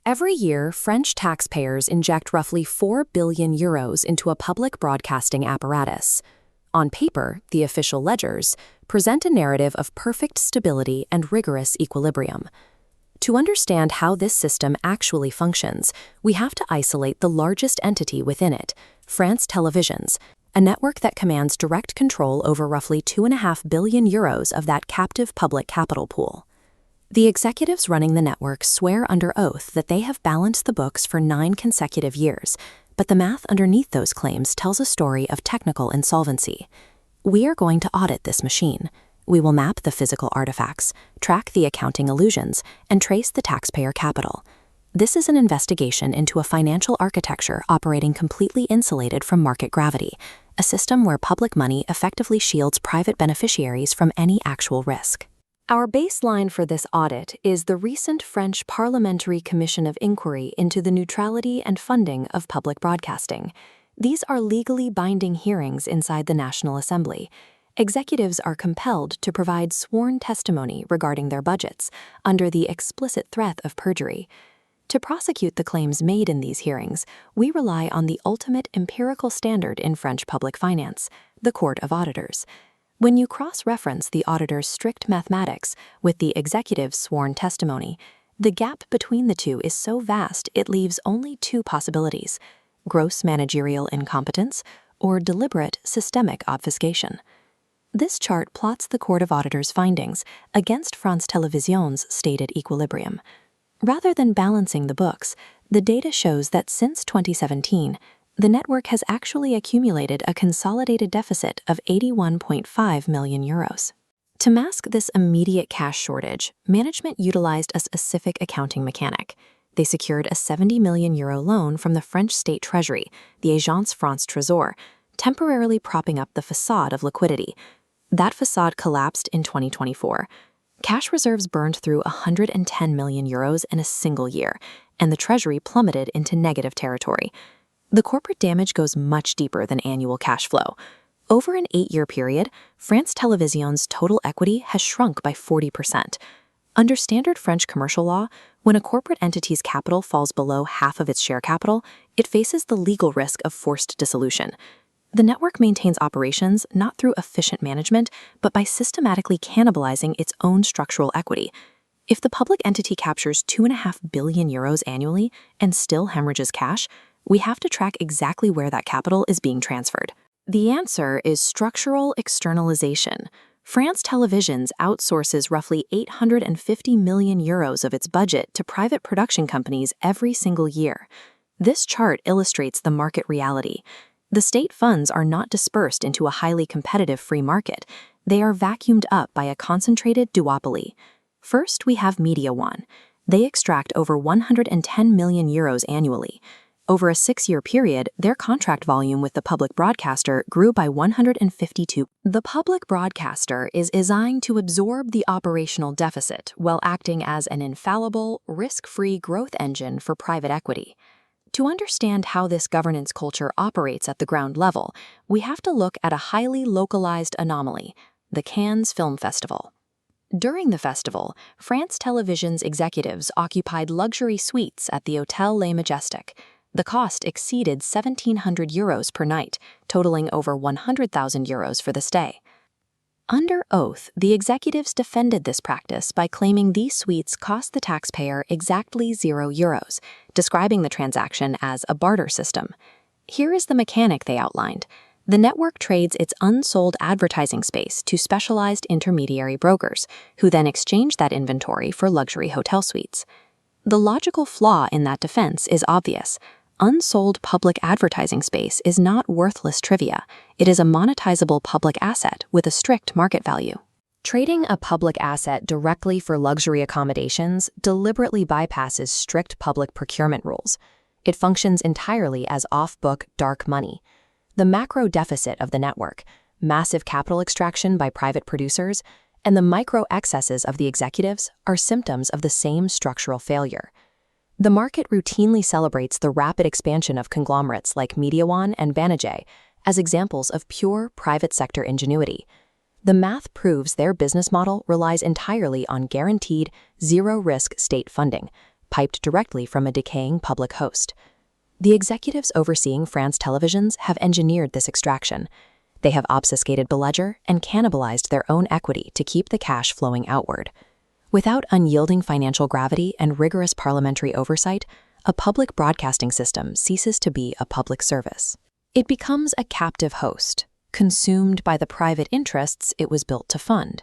Every year, French taxpayers inject roughly 4 billion euros into a public broadcasting apparatus. On paper, the official ledgers present a narrative of perfect stability and rigorous equilibrium. To understand how this system actually functions, we have to isolate the largest entity within it, France Télévisions, a network that commands direct control over roughly 2.5 billion euros of that captive public capital pool. The executives running the network swear under oath that they have balanced the books for 9 consecutive years, but the math underneath those claims tells a story of technical insolvency. We are going to audit this machine. We will map the physical artifacts, track the accounting illusions, and trace the taxpayer capital. This is an investigation into a financial architecture operating completely insulated from market gravity, a system where public money effectively shields private beneficiaries from any actual risk. Our baseline for this audit is the recent French Parliamentary Commission of Inquiry into the neutrality and funding of public broadcasting. These are legally binding hearings inside the National Assembly. Executives are compelled to provide sworn testimony regarding their budgets under the explicit threat of perjury. To prosecute the claims made in these hearings, we rely on the ultimate empirical standard in French public finance, the Court of Auditors. When you cross-reference the auditor's strict mathematics with the executive's sworn testimony, the gap between the two is so vast it leaves only 2 possibilities: gross managerial incompetence or deliberate systemic obfuscation. This chart plots the Court of Auditors' findings against France Télévisions' stated equilibrium. Rather than balancing the books, the data shows that since 2017, the network has actually accumulated a consolidated deficit of 81.5 million euros. To mask this immediate cash shortage, management utilized a specific accounting mechanic. They secured a 70 million euro loan from the French state treasury, the Agence France Trésor, temporarily propping up the facade of liquidity. That facade collapsed in 2024. Cash reserves burned through 110 million euros in a single year, and the treasury plummeted into negative territory. The corporate damage goes much deeper than annual cash flow. Over an 8-year period, France Télévisions' total equity has shrunk by 40%. Under standard French commercial law, when a corporate entity's capital falls below half of its share capital, it faces the legal risk of forced dissolution. The network maintains operations not through efficient management, but by systematically cannibalizing its own structural equity. If the public entity captures 2.5 billion euros annually and still hemorrhages cash, we have to track exactly where that capital is being transferred. The answer is structural externalization. France Télévisions outsources roughly 850 million euros of its budget to private production companies every single year. This chart illustrates the market reality. The state funds are not dispersed into a highly competitive free market. They are vacuumed up by a concentrated duopoly. First, we have Mediawan. They extract over 110 million euros annually. Over a 6-year period, their contract volume with the public broadcaster grew by 152%. The public broadcaster is designed to absorb the operational deficit while acting as an infallible, risk-free growth engine for private equity. To understand how this governance culture operates at the ground level, we have to look at a highly localized anomaly, the Cannes Film Festival. During the festival, France Télévisions executives occupied luxury suites at the Hôtel Majestic. The cost exceeded 1,700 euros per night, totaling over 100,000 euros for the stay. Under oath, the executives defended this practice by claiming these suites cost the taxpayer exactly 0 euros, describing the transaction as a barter system. Here is the mechanic they outlined. The network trades its unsold advertising space to specialized intermediary brokers, who then exchange that inventory for luxury hotel suites. The logical flaw in that defense is obvious. Unsold public advertising space is not worthless trivia. It is a monetizable public asset with a strict market value. Trading a public asset directly for luxury accommodations deliberately bypasses strict public procurement rules. It functions entirely as off-book dark money. The macro deficit of the network, massive capital extraction by private producers, and the micro excesses of the executives are symptoms of the same structural failure. The market routinely celebrates the rapid expansion of conglomerates like Mediawan and Banijay as examples of pure private sector ingenuity. The math proves their business model relies entirely on guaranteed, zero-risk state funding, piped directly from a decaying public host. The executives overseeing France televisions have engineered this extraction. They have obfuscated the ledger and cannibalized their own equity to keep the cash flowing outward. Without unyielding financial gravity and rigorous parliamentary oversight, a public broadcasting system ceases to be a public service. It becomes a captive host, consumed by the private interests it was built to fund.